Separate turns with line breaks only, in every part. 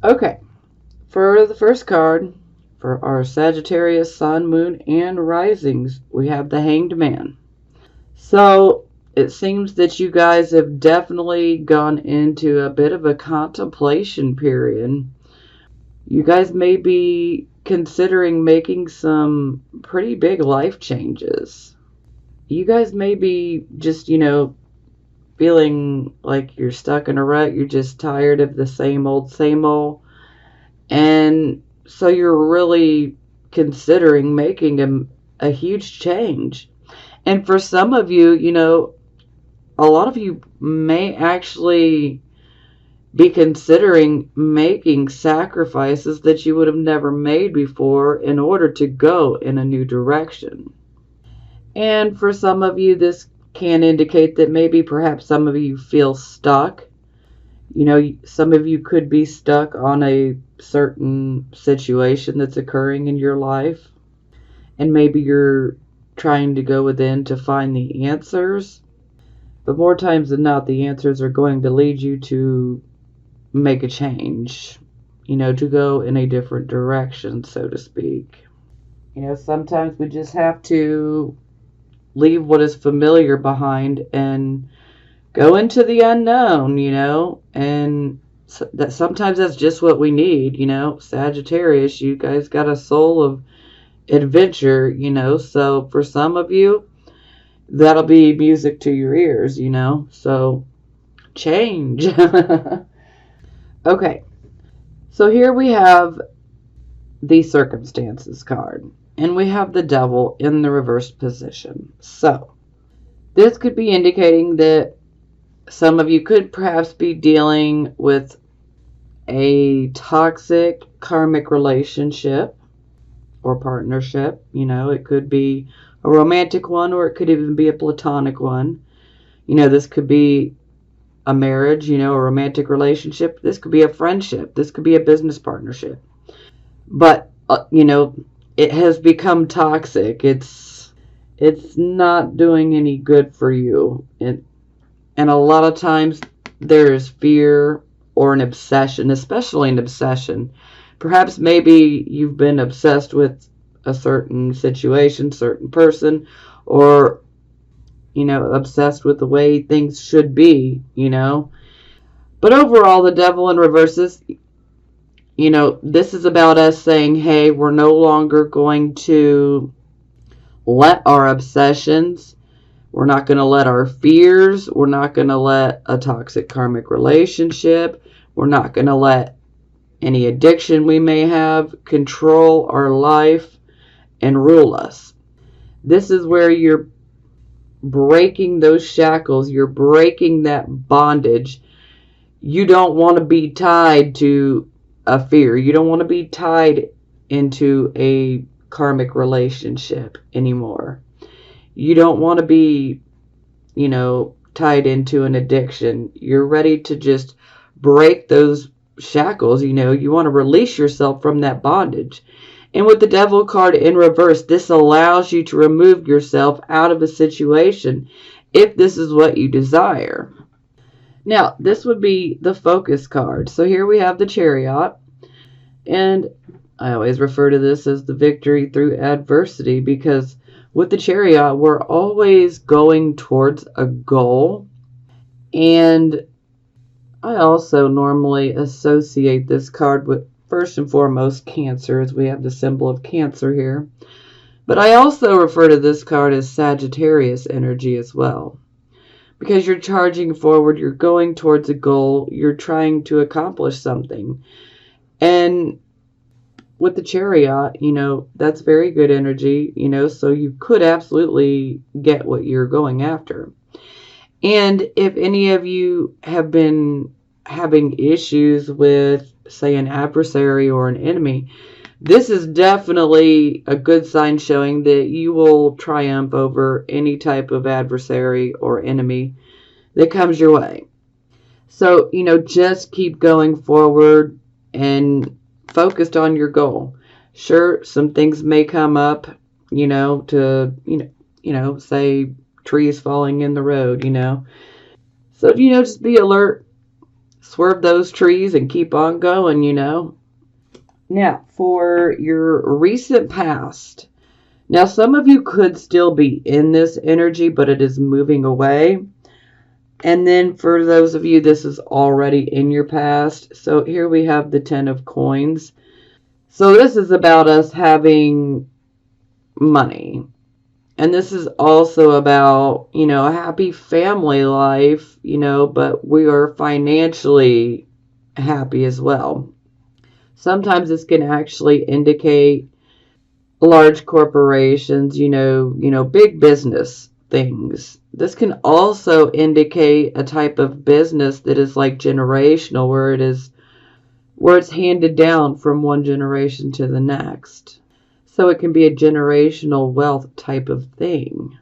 Okay, for the first card, for our Sagittarius, Sun, Moon, and Risings, we have the Hanged Man. So it seems that you guys have definitely gone into a bit of a contemplation period. You guys may be considering making some pretty big life changes. You guys may be just, feeling like you're stuck in a rut. You're just tired of the same old, same old. And so you're really considering making a huge change. And for some of you, a lot of you may actually be considering making sacrifices that you would have never made before in order to go in a new direction. And for some of you, this can indicate that maybe perhaps some of you feel stuck. Some of you could be stuck on a certain situation that's occurring in your life, and maybe you're trying to go within to find the answers. But more times than not, the answers are going to lead you to make a change, to go in a different direction, so to speak. Sometimes we just have to leave what is familiar behind and go into the unknown, and that sometimes that's just what we need, Sagittarius, you guys got a soul of adventure, so for some of you, that'll be music to your ears, so change. Okay, so here we have the circumstances card, and we have the devil in the reversed position. So this could be indicating that some of you could perhaps be dealing with a toxic karmic relationship or partnership. It could be a romantic one, or it could even be a platonic one. This could be a marriage, a romantic relationship. This could be a friendship. This could be a business partnership. But, it has become toxic. It's not doing any good for you. And a lot of times there is fear or an obsession, especially an obsession. Perhaps maybe you've been obsessed with a certain situation, certain person, or obsessed with the way things should be, But overall, the devil in reverses, this is about us saying, hey, we're no longer going to let our obsessions, we're not going to let our fears, we're not going to let a toxic karmic relationship, we're not going to let any addiction we may have control our life and rule us. This is where you're breaking those shackles, you're breaking that bondage. You don't want to be tied to a fear. You don't want to be tied into a karmic relationship anymore. You don't want to be, tied into an addiction. You're ready to just break those shackles. You want to release yourself from that bondage. And with the devil card in reverse, this allows you to remove yourself out of a situation if this is what you desire. Now, this would be the focus card. So here we have the Chariot. And I always refer to this as the victory through adversity, because with the Chariot, we're always going towards a goal. And I also normally associate this card with, first and foremost, Cancer, as we have the symbol of Cancer here. But I also refer to this card as Sagittarius energy as well, because you're charging forward, you're going towards a goal, you're trying to accomplish something. And with the Chariot, that's very good energy, so you could absolutely get what you're going after. And if any of you have been having issues with, say, an adversary or an enemy, this is definitely a good sign showing that you will triumph over any type of adversary or enemy that comes your way. So, just keep going forward and focused on your goal. Sure, some things may come up, say trees falling in the road, So, just be alert swerve those trees and keep on going, you know. Now, for your recent past. Now, some of you could still be in this energy, but it is moving away. And then for those of you, this is already in your past. So here we have the 10 of coins. So this is about us having money. And this is also about, you know, a happy family life, you know, but we are financially happy as well. Sometimes this can actually indicate large corporations, big business things. This can also indicate a type of business that is like generational, where it's handed down from one generation to the next. So it can be a generational wealth type of thing.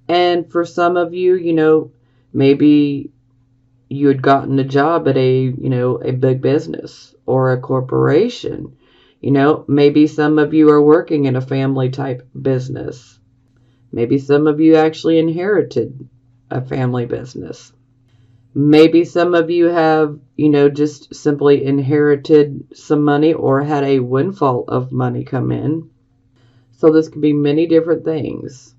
And for some of you, maybe you had gotten a job at a big business or a corporation. Maybe some of you are working in a family type business. Maybe some of you actually inherited a family business. Maybe some of you have, just simply inherited some money or had a windfall of money come in. So this could be many different things.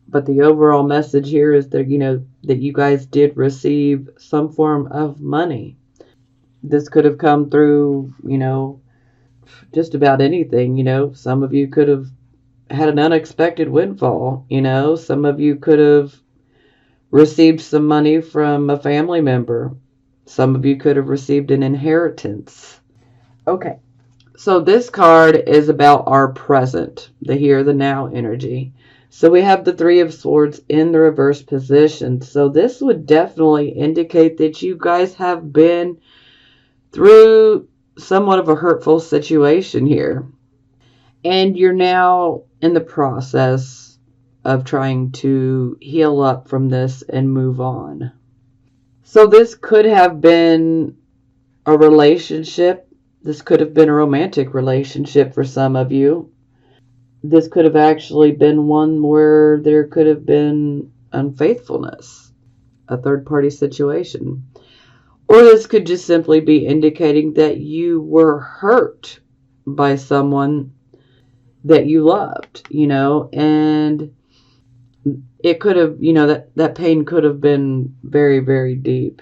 But the overall message here is that, that you guys did receive some form of money. This could have come through, just about anything. Some of you could have had an unexpected windfall. Some of you could have received some money from a family member. Some of you could have received an inheritance. Okay, so this card is about our present, the here, the now energy. So we have the Three of Swords in the reverse position. So this would definitely indicate that you guys have been through somewhat of a hurtful situation here. And you're now in the process of trying to heal up from this and move on. So this could have been a relationship. This could have been a romantic relationship for some of you. This could have actually been one where there could have been unfaithfulness, a third-party situation. Or this could just simply be indicating that you were hurt by someone that you loved, and it could have, that pain could have been very, very deep.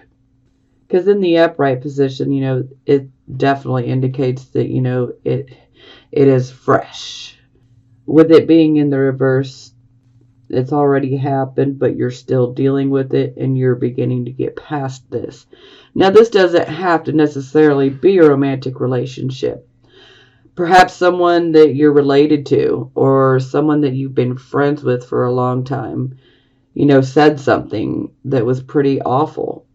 Because in the upright position, it definitely indicates that, it is fresh. With it being in the reverse, it's already happened, but you're still dealing with it and you're beginning to get past this. Now, this doesn't have to necessarily be a romantic relationship. Perhaps someone that you're related to or someone that you've been friends with for a long time, said something that was pretty awful,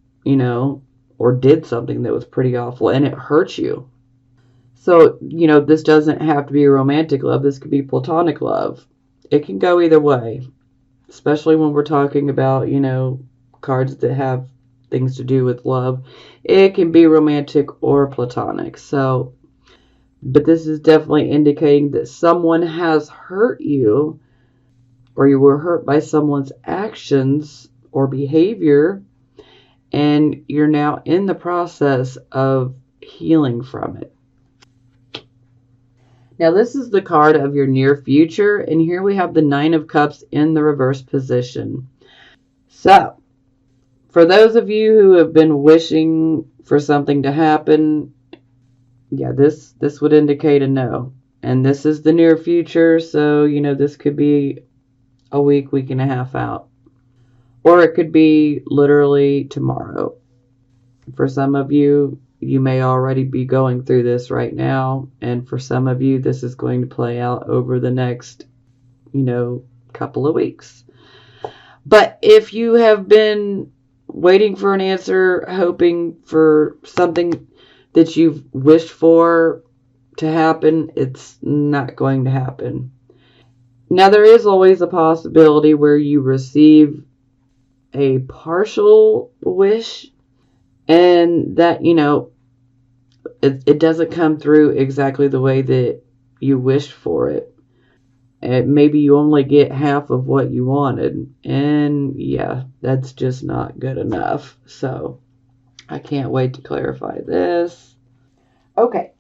or did something that was pretty awful and it hurt you. So, this doesn't have to be romantic love. This could be platonic love. It can go either way, especially when we're talking about, cards that have things to do with love. It can be romantic or platonic. So, but this is definitely indicating that someone has hurt you or you were hurt by someone's actions or behavior, and you're now in the process of healing from it. Now, this is the card of your near future, and here we have the Nine of Cups in the reverse position. So, for those of you who have been wishing for something to happen, yeah, this would indicate a no. And this is the near future, so, this could be a week and a half out. Or it could be literally tomorrow. For some of you, you may already be going through this right now. And for some of you, this is going to play out over the next, couple of weeks. But if you have been waiting for an answer, hoping for something that you've wished for to happen, it's not going to happen. Now, there is always a possibility where you receive a partial wish and that, it doesn't come through exactly the way that you wished for it. And maybe you only get half of what you wanted. And yeah, that's just not good enough. So I can't wait to clarify this. Okay.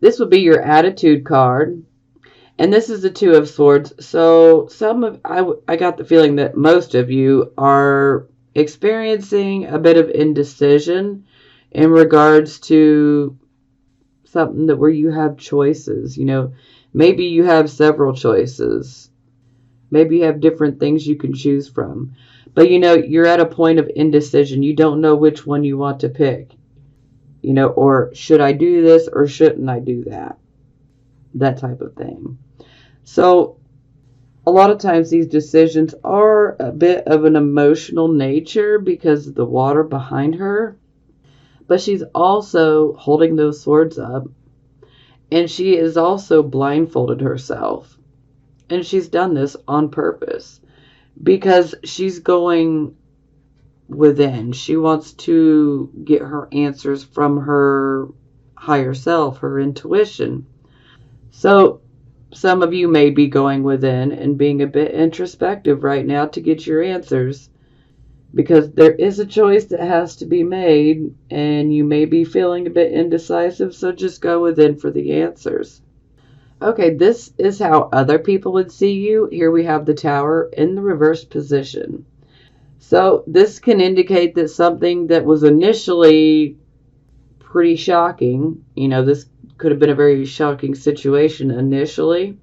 This would be your attitude card. And this is the Two of Swords. So I got the feeling that most of you are experiencing a bit of indecision in regards to something that where you have choices. Maybe you have several choices. Maybe you have different things you can choose from. But you're at a point of indecision. You don't know which one you want to pick. Or should I do this or shouldn't I do that? That type of thing. So a lot of times these decisions are a bit of an emotional nature because of the water behind her. But she's also holding those swords up. And she is also blindfolded herself. And she's done this on purpose because she's going within. She wants to get her answers from her higher self, her intuition. So some of you may be going within and being a bit introspective right now to get your answers because there is a choice that has to be made and you may be feeling a bit indecisive, so just go within for the answers. Okay, this is how other people would see you. Here we have the Tower in the reversed position. So this can indicate that something that was initially pretty shocking, this could have been a very shocking situation initially,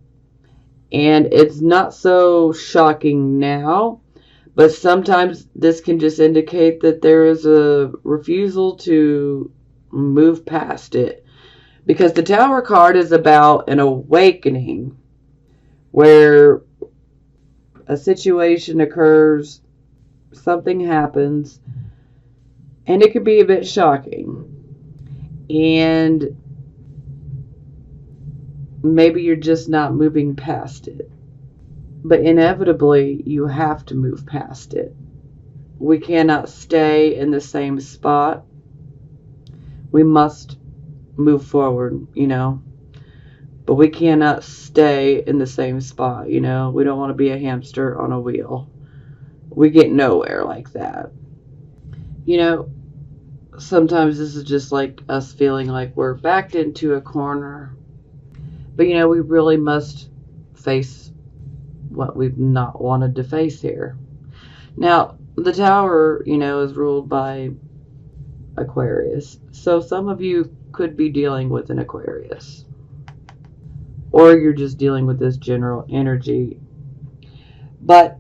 and it's not so shocking now, but sometimes this can just indicate that there is a refusal to move past it, because the Tower card is about an awakening where a situation occurs, something happens, and it could be a bit shocking. And maybe you're just not moving past it. But inevitably, you have to move past it. We cannot stay in the same spot. We must move forward, But we cannot stay in the same spot, We don't want to be a hamster on a wheel. We get nowhere like that. Sometimes this is just like us feeling like we're backed into a corner. But, we really must face what we've not wanted to face here. Now, the Tower, is ruled by Aquarius. So some of you could be dealing with an Aquarius. Or you're just dealing with this general energy. But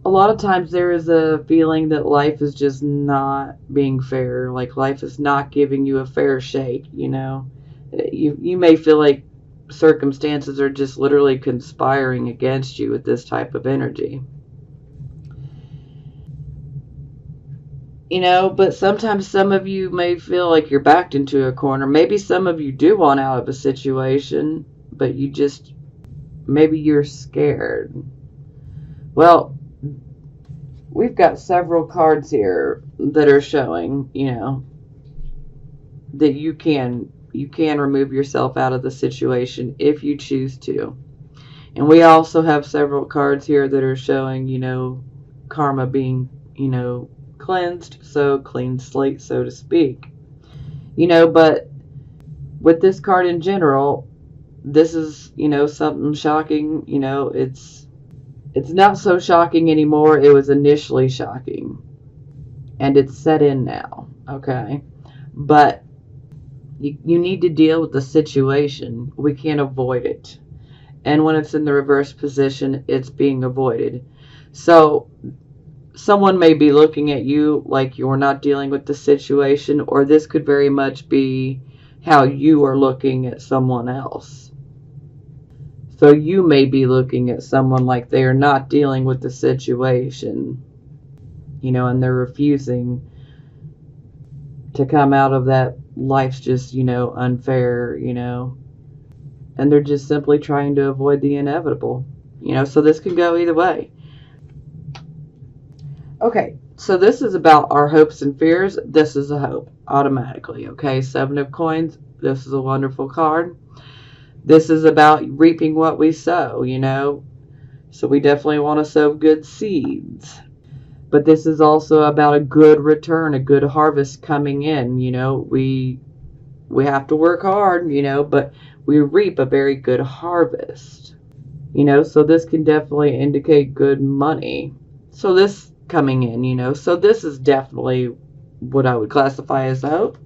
a lot of times there is a feeling that life is just not being fair. Like life is not giving you a fair shake, You may feel like circumstances are just literally conspiring against you with this type of energy. But sometimes some of you may feel like you're backed into a corner. Maybe some of you do want out of a situation, but maybe you're scared. Well, we've got several cards here that are showing, that you can remove yourself out of the situation if you choose to. And we also have several cards here that are showing, karma being, cleansed, so clean slate, so to speak. But with this card in general, this is, something shocking. It's not so shocking anymore. It was initially shocking. And it's set in now, okay? But you need to deal with the situation. We can't avoid it. And when it's in the reverse position, it's being avoided. So someone may be looking at you like you're not dealing with the situation, or this could very much be how you are looking at someone else. So you may be looking at someone like they are not dealing with the situation, and they're refusing to come out of that. Life's just, unfair, and they're just simply trying to avoid the inevitable, so this can go either way. Okay, so this is about our hopes and fears. This is a hope automatically, okay? 7 of Coins, this is a wonderful card. This is about reaping what we sow, So we definitely want to sow good seeds. But this is also about a good return, a good harvest coming in. We have to work hard, but we reap a very good harvest. So this can definitely indicate good money. So this coming in, so this is definitely what I would classify as hope,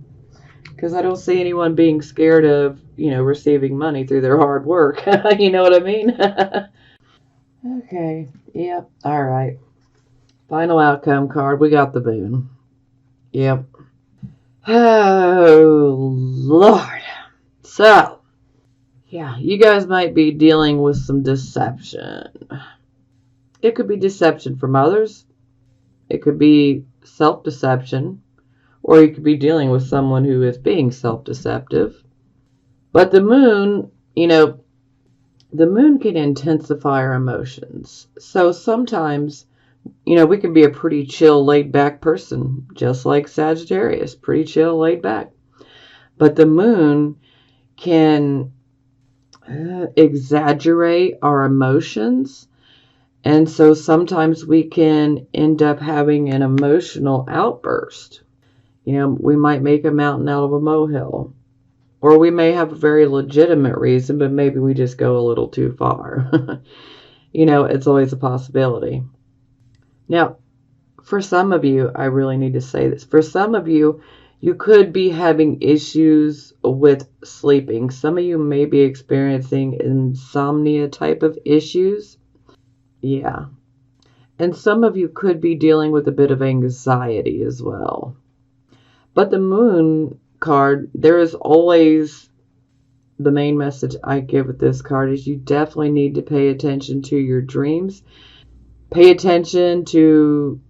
because I don't see anyone being scared of, receiving money through their hard work. You know what I mean? Okay. Yep. All right. Final outcome card. We got the moon. Yep. Oh, Lord. So, yeah, you guys might be dealing with some deception. It could be deception from others. It could be self-deception. Or you could be dealing with someone who is being self-deceptive. But the moon, the moon can intensify our emotions. So sometimes, we can be a pretty chill, laid-back person, just like Sagittarius, pretty chill, laid back. But the moon can exaggerate our emotions. And so sometimes we can end up having an emotional outburst. We might make a mountain out of a molehill. Or we may have a very legitimate reason, but maybe we just go a little too far. It's always a possibility. Now, for some of you, I really need to say this. For some of you, you could be having issues with sleeping. Some of you may be experiencing insomnia type of issues. Yeah. And some of you could be dealing with a bit of anxiety as well. But the moon card, there is always, the main message I give with this card is you definitely need to pay attention to your dreams. Pay attention to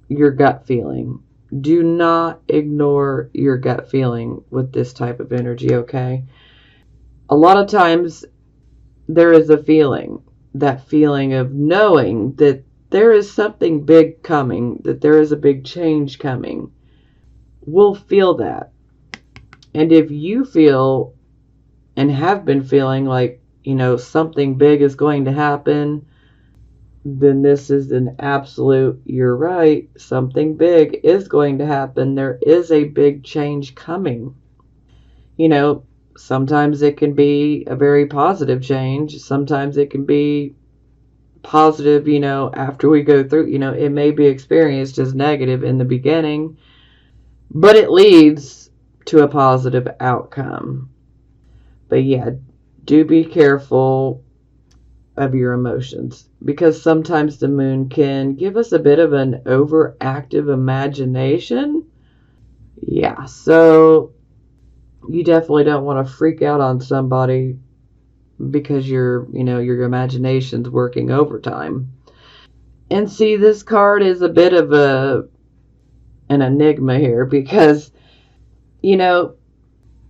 your gut feeling. Do not ignore your gut feeling with this type of energy, okay? A lot of times there is a feeling, that feeling of knowing that there is something big coming, that there is a big change coming. We'll feel that. And if you feel and have been feeling like, something big is going to happen, then this is an absolute, you're right, something big is going to happen. There is a big change coming. Sometimes it can be a very positive change. Sometimes it can be positive, after we go through, it may be experienced as negative in the beginning, but it leads to a positive outcome. But yeah, do be careful of your emotions, because sometimes the moon can give us a bit of an overactive imagination. Yeah, so you definitely don't want to freak out on somebody because your imagination's working overtime. And see, this card is a bit of an enigma here, because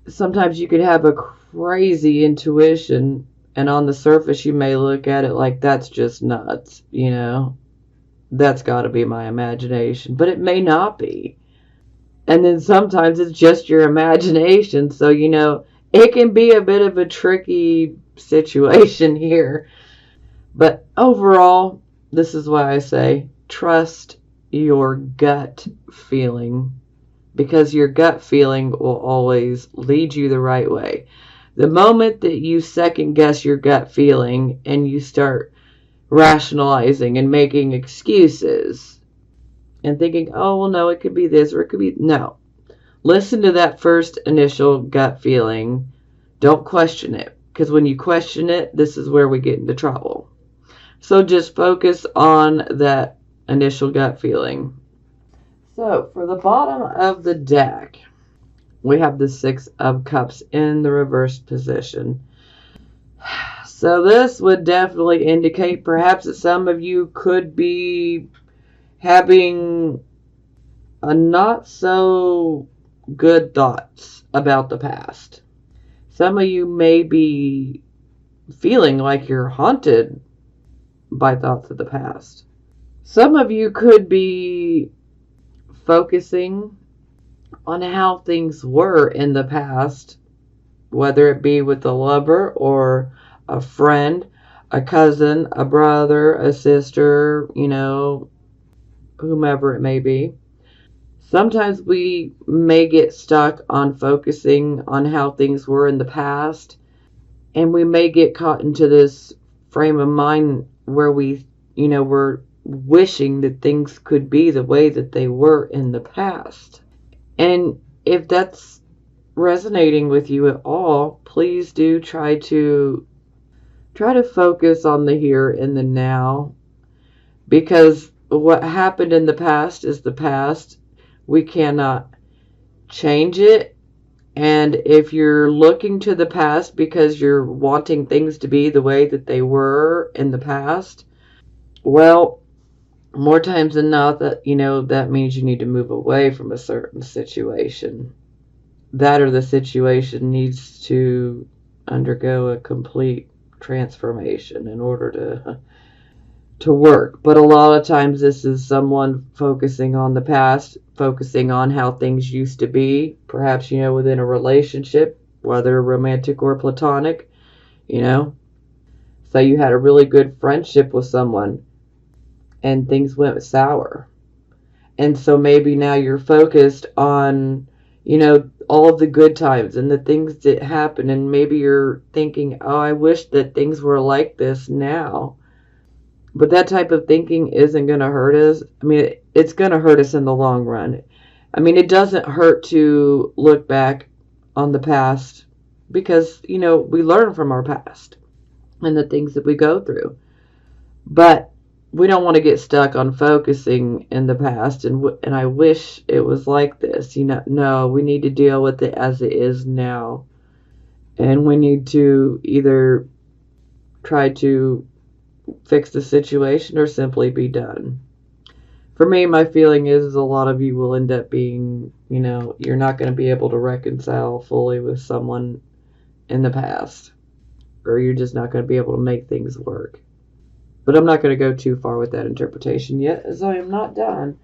sometimes you could have a crazy intuition, and on the surface you may look at it like, that's just nuts, that's got to be my imagination, but it may not be. And then sometimes it's just your imagination, so it can be a bit of a tricky situation here. But overall, this is why I say trust your gut feeling, because your gut feeling will always lead you the right way. The moment that you second guess your gut feeling and you start rationalizing and making excuses and thinking, oh, well, no, it could be this or it could be, no. Listen to that first initial gut feeling. Don't question it, because when you question it, this is where we get into trouble. So just focus on that initial gut feeling. So for the bottom of the deck, we have the Six of Cups in the reversed position. So this would definitely indicate perhaps that some of you could be having a not so good thoughts about the past. Some of you may be feeling like you're haunted by thoughts of the past. Some of you could be focusing on how things were in the past, whether it be with a lover or a friend, a cousin, a brother, a sister, whomever it may be. Sometimes we may get stuck on focusing on how things were in the past, and we may get caught into this frame of mind where we're wishing that things could be the way that they were in the past. And if that's resonating with you at all, please do try to focus on the here and the now, because what happened in the past is the past. We cannot change it. And if you're looking to the past because you're wanting things to be the way that they were in the past, well, more times than not, that means you need to move away from a certain situation. That or the situation needs to undergo a complete transformation in order to work. But a lot of times this is someone focusing on the past, focusing on how things used to be, perhaps, within a relationship, whether romantic or platonic, you know. So you had a really good friendship with someone and things went sour. And so maybe now you're focused on, all of the good times and the things that happen. And maybe you're thinking, oh, I wish that things were like this now. But that type of thinking isn't going to hurt us. I mean, it's going to hurt us in the long run. I mean, it doesn't hurt to look back on the past because, we learn from our past and the things that we go through. But we don't want to get stuck on focusing in the past and I wish it was like this. No, we need to deal with it as it is now. And we need to either try to fix the situation or simply be done. For me, my feeling is a lot of you will end up being, you're not going to be able to reconcile fully with someone in the past, or you're just not going to be able to make things work. But I'm not going to go too far with that interpretation yet, as I am not done.